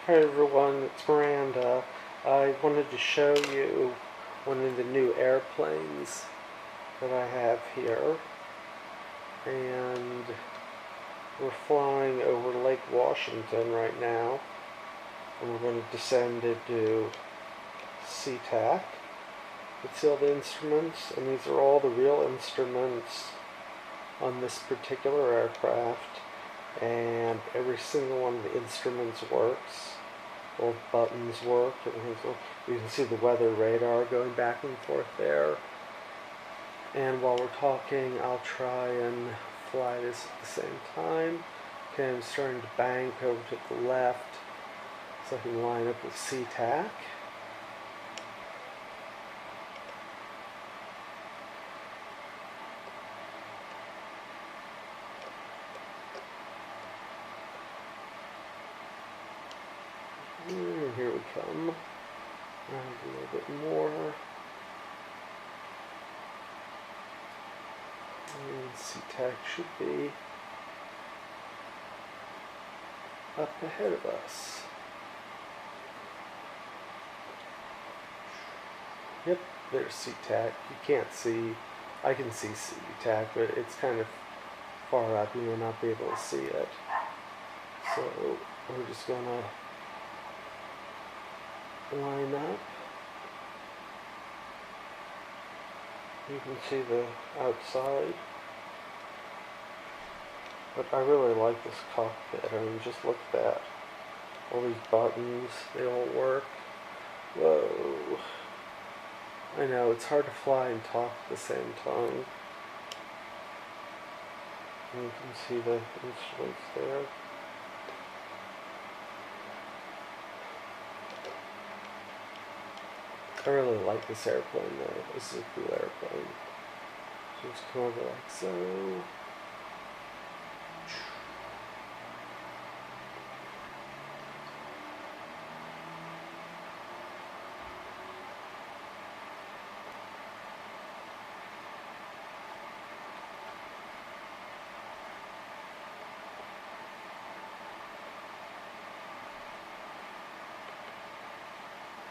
Hi everyone, it's Miranda. I wanted to show you one of the new airplanes that I have here. And we're flying over Lake Washington right now. And we're going to descend into SeaTac. You can see all the instruments, and these are all the real instruments on this particular aircraft. And every single one of the instruments works. All the buttons work. You can see the weather radar going back and forth there. And while we're talking, I'll try and fly this at the same time. Okay, I'm starting to bank over to the left so I can line up with SeaTac. And here we come. Around a little bit more. And SeaTac should be up ahead of us. Yep, there's SeaTac. You can't see, I can see SeaTac, but it's kind of far up, you will not be able to see it. So we're just gonna line up. You can see the outside. But I really like this cockpit. I mean, just look at that. All these buttons, they all work. Whoa. I know, it's hard to fly and talk at the same time. And you can see the instruments there. I really like this airplane though. This is a cool airplane. Just come over like so.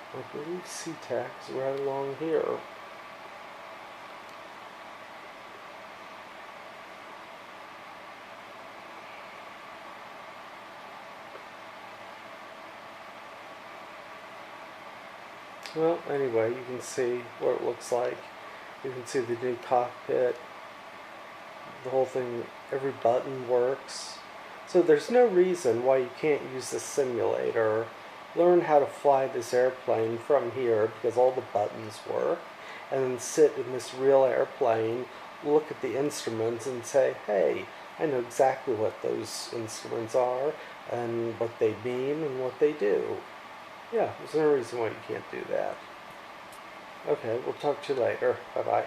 I believe SeaTac is right along here. Well, anyway, you can see what it looks like. You can see the new cockpit. The whole thing, every button works. So there's no reason why you can't use the simulator. Learn how to fly this airplane from here because all the buttons work, and then sit in this real airplane, look at the instruments and say, hey, I know exactly what those instruments are and what they mean and what they do. Yeah, there's no reason why you can't do that. Okay, we'll talk to you later. Bye-bye.